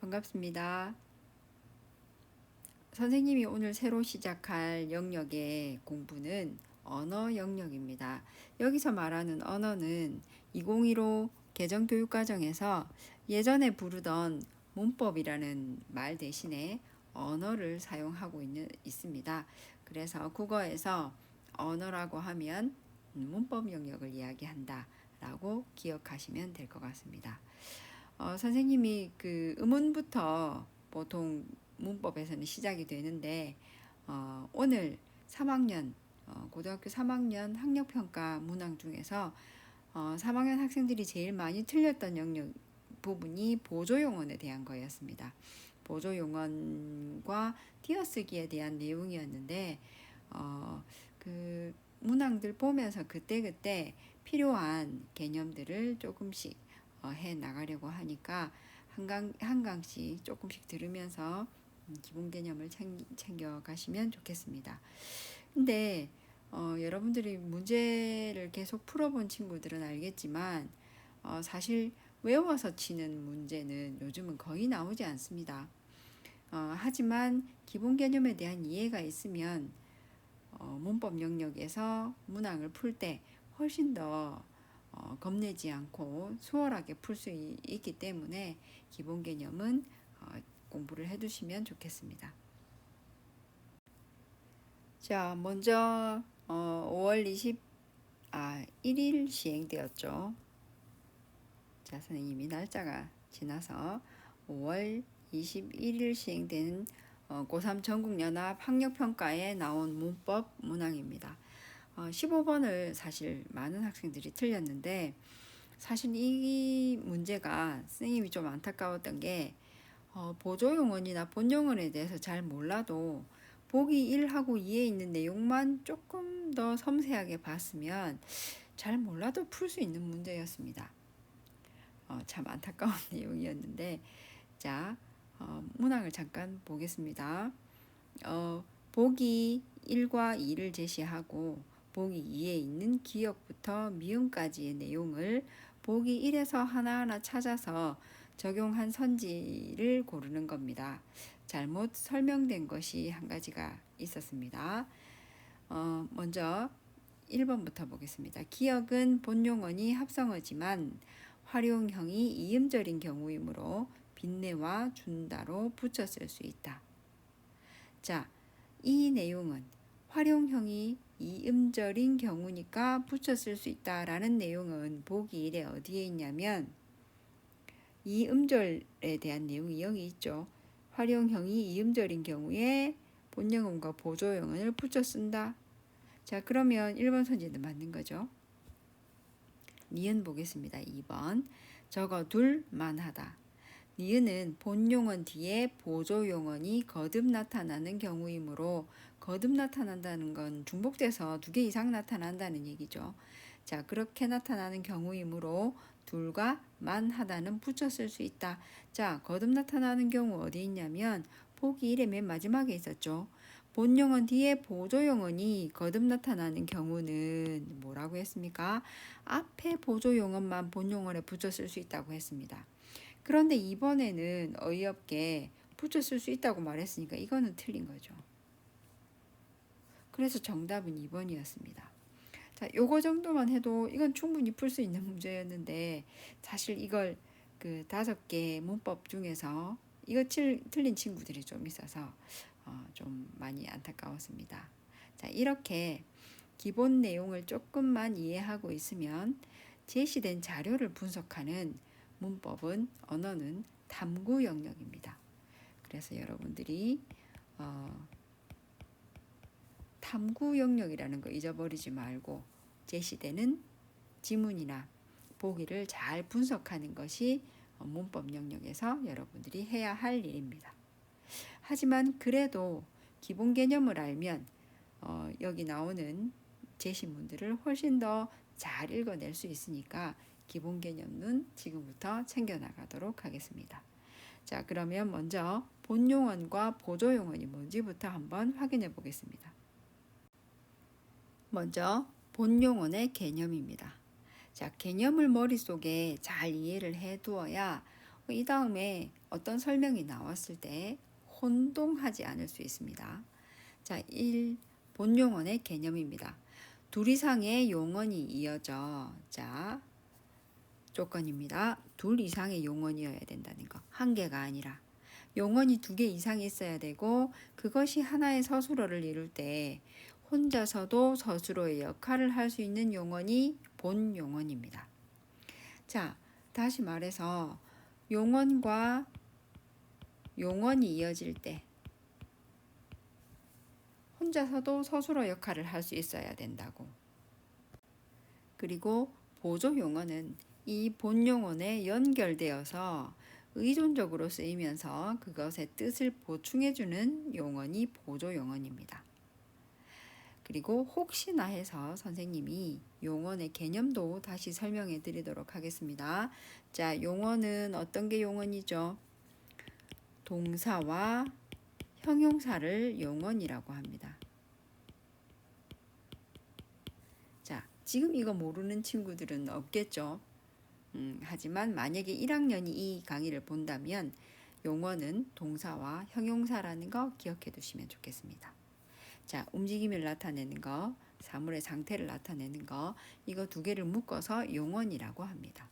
반갑습니다. 선생님이 오늘 새로 시작할 영역의 공부는 언어 영역입니다. 여기서 말하는 언어는 2015 개정교육과정에서 예전에 부르던 문법이라는 말 대신에 언어를 사용하고 있습니다. 그래서 국어에서 언어라고 하면 문법 영역을 이야기한다 라고 기억하시면 될 것 같습니다. 선생님이 그 음운부터 보통 문법에서는 시작이 되는데 오늘 3학년 고등학교 3학년 학력평가 문항 중에서 3학년 학생들이 제일 많이 틀렸던 영역 부분이 보조용언에 대한 거였습니다. 보조용언과 띄어쓰기에 대한 내용이었는데 그 문항들 보면서 그때그때 필요한 개념들을 조금씩 해 나가려고 하니까 한 강씩 조금씩 들으면서 기본 개념을 챙겨 가시면 좋겠습니다. 근데 여러분들이 문제를 계속 풀어본 친구들은 알겠지만 사실 외워서 치는 문제는 요즘은 거의 나오지 않습니다. 하지만 기본 개념에 대한 이해가 있으면 문법 영역에서 문항을 풀 때 훨씬 더 겁내지 않고 수월하게 풀 수 있기 때문에 기본 개념은 공부를 해두시면 좋겠습니다. 자, 먼저 5월 1일 시행되었죠. 자, 선생님이 날짜가 지나서 5월 21일 시행된 고3 전국연합 학력평가에 나온 문법 문항입니다. 15번을 사실 많은 학생들이 틀렸는데 사실 이 문제가 선생님이 좀 안타까웠던 게 보조용언이나 본용언에 대해서 잘 몰라도 보기 1하고 2에 있는 내용만 조금 더 섬세하게 봤으면 잘 몰라도 풀 수 있는 문제였습니다. 참 안타까운 내용이었는데 자 문항을 잠깐 보겠습니다. 보기 1과 2를 제시하고 보기 2에 있는 기역부터 미음까지의 내용을 보기 1에서 하나하나 찾아서 적용한 선지를 고르는 겁니다. 잘못 설명된 것이 한 가지가 있었습니다. 먼저 1번부터 보겠습니다. 기역은 본용언이 합성어지만 활용형이 이음절인 경우이므로 빈내와 준다로 붙였을 수 있다. 자, 이 내용은 활용형이 이음절인 경우니까 붙였을 수 있다라는 내용은 보기 1에 어디에 있냐면 이음절에 대한 내용이 여기 있죠. 활용형이 이음절인 경우에 본영음과 보조영을 붙여 쓴다. 자, 그러면 1번 선지는 맞는 거죠. 니은 보겠습니다. 2번. 저거 둘만 하다. 니은은 본용언 뒤에 보조용언이 거듭 나타나는 경우이므로 거듭 나타난다는 건 중복돼서 2개 이상 나타난다는 얘기죠. 자, 그렇게 나타나는 경우이므로 둘과 만하다는 붙였을 수 있다. 자, 거듭 나타나는 경우 어디 있냐면 보기 1의 맨 마지막에 있었죠. 본용언 뒤에 보조용언이 거듭 나타나는 경우는 뭐라고 했습니까? 앞에 보조용언만 본용언에 붙였을 수 있다고 했습니다. 그런데 이번에는 어이없게 붙였을 수 있다고 말했으니까 이거는 틀린 거죠. 그래서 정답은 2번이었습니다. 자, 요거 정도만 해도 이건 충분히 풀 수 있는 문제였는데 사실 이걸 그 5개 문법 중에서 이거 틀린 친구들이 좀 있어서 좀 많이 안타까웠습니다. 자, 이렇게 기본 내용을 조금만 이해하고 있으면 제시된 자료를 분석하는 문법은 언어는 탐구 영역입니다. 그래서 여러분들이 탐구 영역이라는 거 잊어버리지 말고 제시되는 지문이나 보기를 잘 분석하는 것이 문법 영역에서 여러분들이 해야 할 일입니다. 하지만 그래도 기본 개념을 알면 여기 나오는 제시문들을 훨씬 더 잘 읽어낼 수 있으니까 기본 개념은 지금부터 챙겨나가도록 하겠습니다. 자, 그러면 먼저 본용언과 보조용언이 뭔지부터 한번 확인해 보겠습니다. 먼저 본용언의 개념입니다. 자, 개념을 머릿속에 잘 이해를 해 두어야 이 다음에 어떤 설명이 나왔을 때 혼동하지 않을 수 있습니다. 자, 1. 본용언의 개념입니다. 둘 이상의 용언이 이어져. 자, 조건입니다. 둘 이상의 용언이어야 된다는 거. 한 개가 아니라. 용언이 2개 이상 있어야 되고 그것이 하나의 서술어를 이룰 때 혼자서도 서술어의 역할을 할 수 있는 용언이 본용언입니다. 자, 다시 말해서 용언과 용언이 이어질 때 혼자서도 서술어 역할을 할 수 있어야 된다고. 그리고 보조 용언은 이 본용언에 연결되어서 의존적으로 쓰이면서 그것의 뜻을 보충해주는 용언이 보조 용언입니다. 그리고 혹시나 해서 선생님이 용언의 개념도 다시 설명해 드리도록 하겠습니다. 자, 용언은 어떤 게 용언이죠? 동사와 형용사를 용언이라고 합니다. 자, 지금 이거 모르는 친구들은 없겠죠? 하지만 만약에 1학년이 이 강의를 본다면 용언은 동사와 형용사라는 거 기억해 두시면 좋겠습니다. 자, 움직임을 나타내는 거, 사물의 상태를 나타내는 거, 이거 2개를 묶어서 용언이라고 합니다.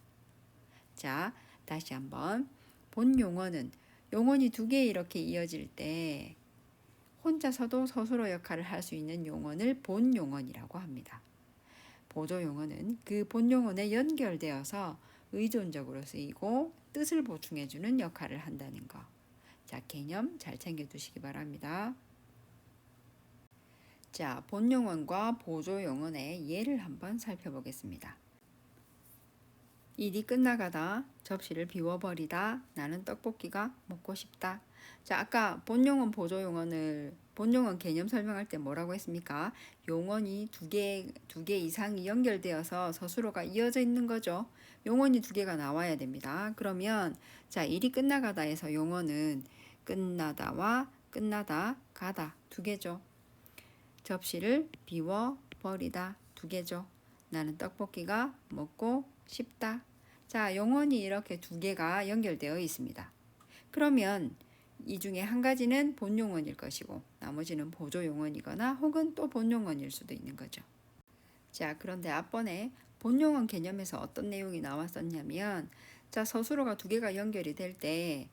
자, 다시 한번. 본용언은 용언이 2개 이렇게 이어질 때 혼자서도 서술어 역할을 할 수 있는 용언을 본용언이라고 합니다. 보조 용언은 그 본용언에 연결되어서 의존적으로 쓰이고 뜻을 보충해주는 역할을 한다는 거. 자, 개념 잘 챙겨두시기 바랍니다. 자, 본용언과 보조 용언의 예를 한번 살펴보겠습니다. 일이 끝나가다, 접시를 비워버리다, 나는 떡볶이가 먹고 싶다. 자, 아까 본용언, 보조 용언을 본용언 개념 설명할 때 뭐라고 했습니까? 용언이 두 개 이상이 연결되어서 서술어가 이어져 있는 거죠. 용언이 2개가 나와야 됩니다. 그러면 자, 일이 끝나가다에서 용언은 끝나다와 끝나다, 가다 2개죠. 접시를 비워버리다 2개죠. 나는 떡볶이가 먹고 싶다. 자, 용언이 이렇게 2개가 연결되어 있습니다. 그러면 이 중에 한 가지는 본용언일 것이고 나머지는 보조용언이거나 혹은 또 본용언일 수도 있는 거죠. 자, 그런데 앞번에 본용언 개념에서 어떤 내용이 나왔었냐면 자, 서술어가 2개가 연결이 될 때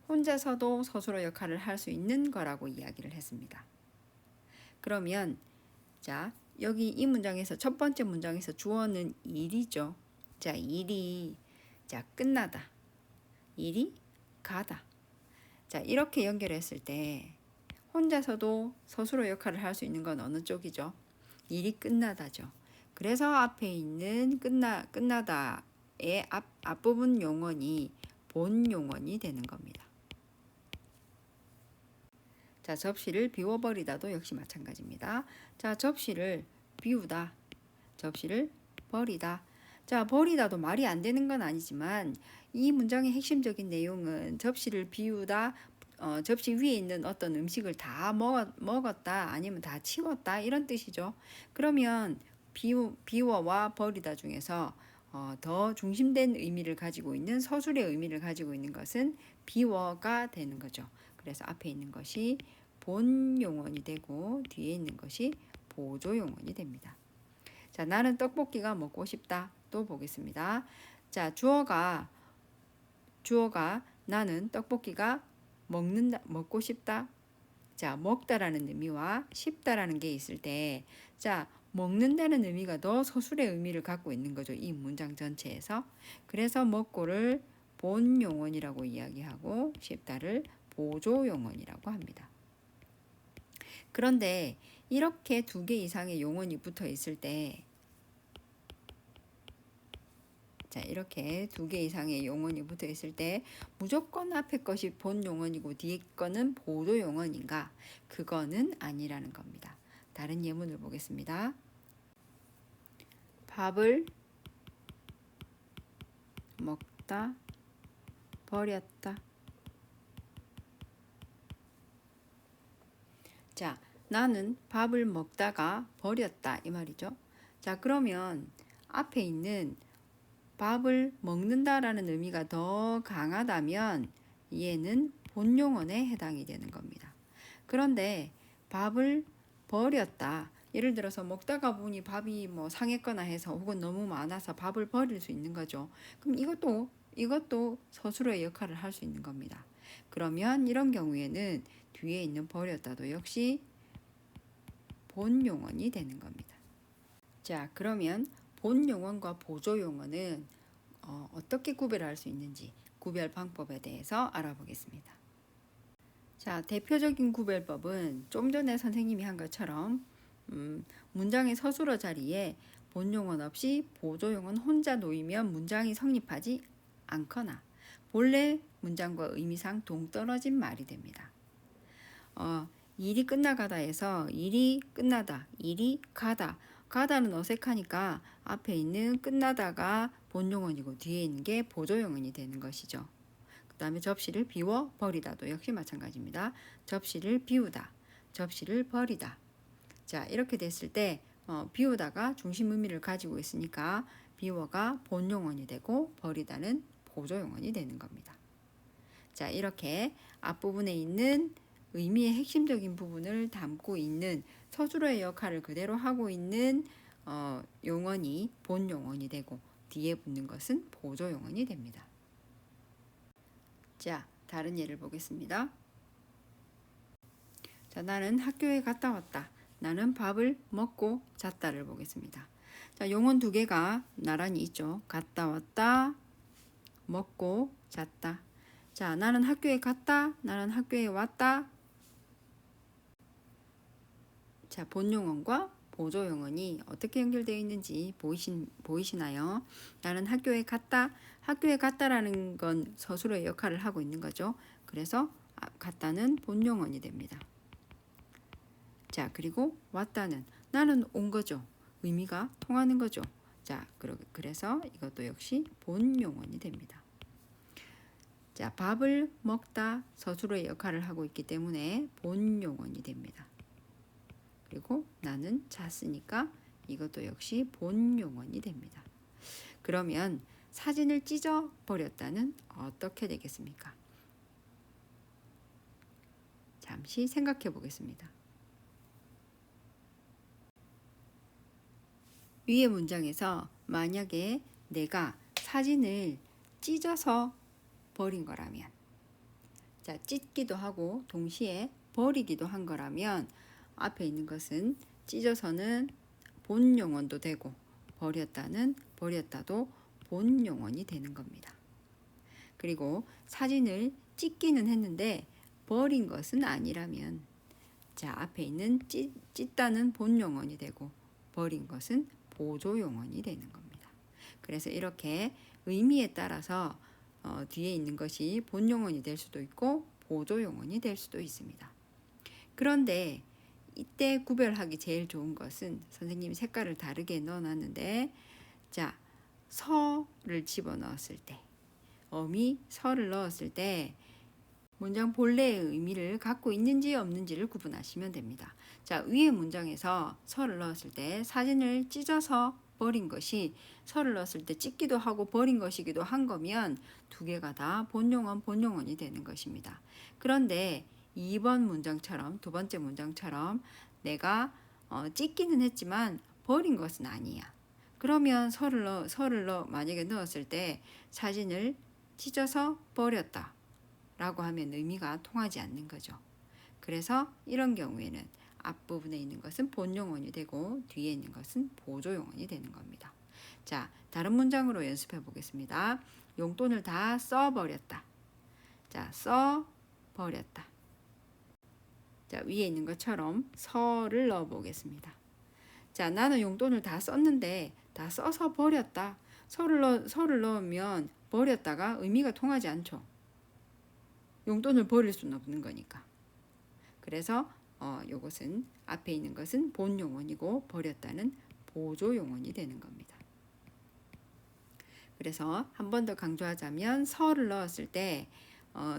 혼자서도 서술어 역할을 할 수 있는 거라고 이야기를 했습니다. 그러면 자, 여기 이 문장에서 첫 번째 문장에서 주어는 일이죠. 자, 일이 자, 끝나다. 일이 가다. 자, 이렇게 연결했을 때 혼자서도 서술어 역할을 할 수 있는 건 어느 쪽이죠? 일이 끝나다죠. 그래서 앞에 있는 끝나다의 앞부분 용언이 본용언이 되는 겁니다. 자, 접시를 비워버리다도 역시 마찬가지입니다. 자, 접시를 비우다, 접시를 버리다. 자, 버리다도 말이 안 되는 건 아니지만 이 문장의 핵심적인 내용은 접시를 비우다, 접시 위에 있는 어떤 음식을 다 먹었다 아니면 다 치웠다 이런 뜻이죠. 그러면 비워와 버리다 중에서 더 중심된 의미를 가지고 있는 서술의 의미를 가지고 있는 것은 비워가 되는 거죠. 그래서 앞에 있는 것이 본용언이 되고 뒤에 있는 것이 보조용언이 됩니다. 자, 나는 떡볶이가 먹고 싶다. 또 보겠습니다. 자, 주어가 나는 떡볶이가 먹고 싶다. 자, 먹다라는 의미와 싶다라는 게 있을 때, 자, 먹는다는 의미가 더 서술의 의미를 갖고 있는 거죠. 이 문장 전체에서. 그래서 먹고를 본용언이라고 이야기하고 싶다를 보조용언이라고 합니다. 그런데 이렇게 2개 이상의 용언이 붙어 있을 때, 자, 이렇게 2개 이상의 용언이 붙어 있을 때 무조건 앞에 것이 본용언이고 뒤에 거는 보조용언인가? 그거는 아니라는 겁니다. 다른 예문을 보겠습니다. 밥을 먹다 버렸다. 자, 나는 밥을 먹다가 버렸다 이 말이죠. 자, 그러면 앞에 있는 밥을 먹는다라는 의미가 더 강하다면 얘는 본용언에 해당이 되는 겁니다. 그런데 밥을 버렸다. 예를 들어서 먹다가 보니 밥이 뭐 상했거나 해서 혹은 너무 많아서 밥을 버릴 수 있는 거죠. 그럼 이것도 서술어의 역할을 할 수 있는 겁니다. 그러면 이런 경우에는 뒤에 있는 버렸다도 역시 본용언이 되는 겁니다. 자, 그러면 본용언과 보조용언은 어떻게 구별할 수 있는지 구별 방법에 대해서 알아보겠습니다. 자, 대표적인 구별법은 좀 전에 선생님이 한 것처럼 문장의 서술어 자리에 본용언 없이 보조용언 혼자 놓이면 문장이 성립하지 않거나 본래 문장과 의미상 동떨어진 말이 됩니다. 일이 끝나가다에서 일이 끝나다, 일이 가다. 가다는 어색하니까 앞에 있는 끝나다가 본용언이고 뒤에 있는 게 보조용언이 되는 것이죠. 그 다음에 접시를 비워 버리다도 역시 마찬가지입니다. 접시를 비우다, 접시를 버리다. 자, 이렇게 됐을 때 비우다가 중심 의미를 가지고 있으니까 비워가 본용언이 되고 버리다는 보조용언이 되는 겁니다. 자, 이렇게 앞부분에 있는 의미의 핵심적인 부분을 담고 있는 서술어의 역할을 그대로 하고 있는 용언이 본용언이 되고 뒤에 붙는 것은 보조용언이 됩니다. 자, 다른 예를 보겠습니다. 자, 나는 학교에 갔다 왔다. 나는 밥을 먹고 잤다를 보겠습니다. 자, 용언 두 개가 나란히 있죠. 갔다 왔다, 먹고 잤다. 자, 나는 학교에 갔다, 나는 학교에 왔다. 자, 본용언과 보조용언이 어떻게 연결되어 있는지 보이시나요? 나는 학교에 갔다. 학교에 갔다라는 건 서술어의 역할을 하고 있는 거죠. 그래서 갔다는 본용언이 됩니다. 자, 그리고 왔다는 나는 온 거죠. 의미가 통하는 거죠. 자, 그래서 이것도 역시 본용언이 됩니다. 자, 밥을 먹다 서술어의 역할을 하고 있기 때문에 본용언이 됩니다. 그리고 나는 잤으니까 이것도 역시 본용언이 됩니다. 그러면 사진을 찢어 버렸다는 어떻게 되겠습니까? 잠시 생각해 보겠습니다. 위의 문장에서 만약에 내가 사진을 찢어서 버린 거라면, 자, 찢기도 하고 동시에 버리기도 한 거라면 앞에 있는 것은 찢어서는 본용언도 되고 버렸다도 본용언이 되는 겁니다. 그리고 사진을 찍기는 했는데 버린 것은 아니라면, 자, 앞에 있는 찢다는 본용언이 되고 버린 것은 보조용언이 되는 겁니다. 그래서 이렇게 의미에 따라서 뒤에 있는 것이 본용언이 될 수도 있고 보조용언이 될 수도 있습니다. 그런데 이때 구별하기 제일 좋은 것은 선생님이 색깔을 다르게 넣어놨는데, 자, 서를 집어넣었을 때, 어미 서를 넣었을 때 문장 본래의 의미를 갖고 있는지 없는지를 구분하시면 됩니다. 자, 위의 문장에서 서를 넣었을 때 사진을 찢어서 버린 것이 서를 넣었을 때 찢기도 하고 버린 것이기도 한 거면 두 개가 다 본용언이 되는 것입니다. 그런데 2번 문장처럼, 두 번째 문장처럼 내가 찢기는 했지만 버린 것은 아니야. 그러면 서를 만약에 넣었을 때 사진을 찢어서 버렸다 라고 하면 의미가 통하지 않는 거죠. 그래서 이런 경우에는 앞부분에 있는 것은 본용언이 되고 뒤에 있는 것은 보조용언이 되는 겁니다. 자, 다른 문장으로 연습해 보겠습니다. 용돈을 다 써버렸다. 자, 써버렸다. 자, 위에 있는 것처럼 서를 넣어 보겠습니다. 자, 나는 용돈을 다 썼는데 다 써서 버렸다. 서를 넣으면 버렸다가 의미가 통하지 않죠. 용돈을 버릴 수는 없는 거니까. 그래서 요것은 앞에 있는 것은 본용언이고 버렸다는 보조용언이 되는 겁니다. 그래서 한 번 더 강조하자면 서를 넣었을 때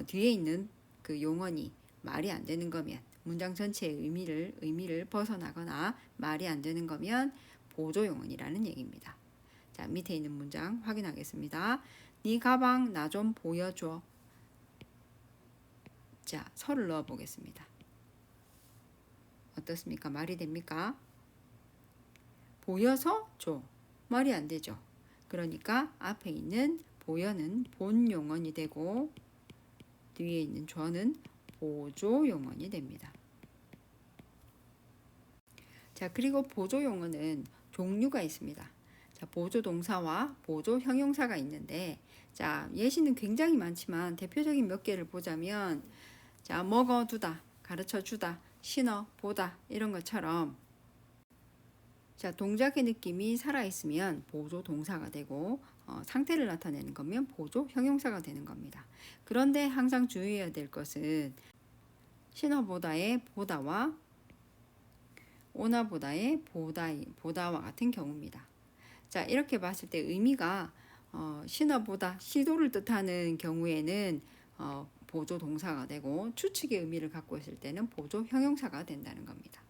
뒤에 있는 그 용언이 말이 안 되는 거면, 문장 전체의 의미를 벗어나거나 말이 안 되는 거면 보조용언이라는 얘기입니다. 자, 밑에 있는 문장 확인하겠습니다. 네 가방 나 좀 보여줘. 자, 서를 넣어 보겠습니다. 어떻습니까? 말이 됩니까? 보여서 줘. 말이 안 되죠. 그러니까 앞에 있는 보여는 본용언이 되고 뒤에 있는 줘는 보조용언이 됩니다. 자, 그리고 보조용언은 종류가 있습니다. 자, 보조동사와 보조형용사가 있는데, 자, 예시는 굉장히 많지만 대표적인 몇 개를 보자면, 자, 먹어두다, 가르쳐주다, 신어, 보다 이런 것처럼 자, 동작의 느낌이 살아있으면 보조동사가 되고 상태를 나타내는 거면 보조형용사가 되는 겁니다. 그런데 항상 주의해야 될 것은 신어보다의 보다와 오나보다의 보다와 같은 경우입니다. 자, 이렇게 봤을 때 의미가 신어보다 시도를 뜻하는 경우에는 보조동사가 되고 추측의 의미를 갖고 있을 때는 보조형용사가 된다는 겁니다.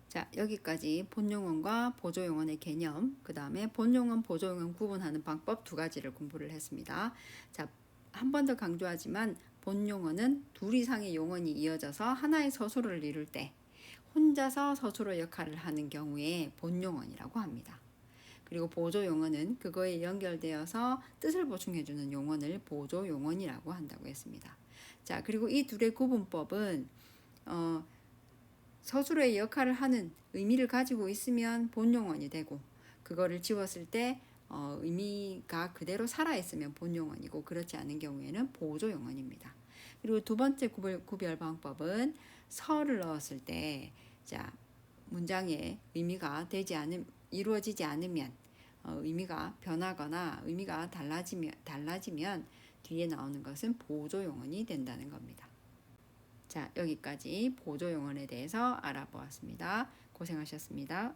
자, 여기까지 본용언과 보조용언의 개념, 그 다음에 본용언, 보조용언 구분하는 방법 두 가지를 공부를 했습니다. 자, 한 번 더 강조하지만 본용언은 둘 이상의 용언이 이어져서 하나의 서술을 이룰 때 혼자서 서술어 역할을 하는 경우에 본용언이라고 합니다. 그리고 보조용언은 그거에 연결되어서 뜻을 보충해주는 용언을 보조용언이라고 한다고 했습니다. 자, 그리고 이 둘의 구분법은 서술어의 역할을 하는 의미를 가지고 있으면 본용언이 되고 그거를 지웠을 때 의미가 그대로 살아있으면 본용언이고 그렇지 않은 경우에는 보조용언입니다. 그리고 두 번째 구별 방법은 서를 넣었을 때 자, 문장의 의미가 이루어지지 않으면 의미가 변하거나 의미가 달라지면 뒤에 나오는 것은 보조용언이 된다는 겁니다. 자, 여기까지 보조용언에 대해서 알아보았습니다. 고생하셨습니다.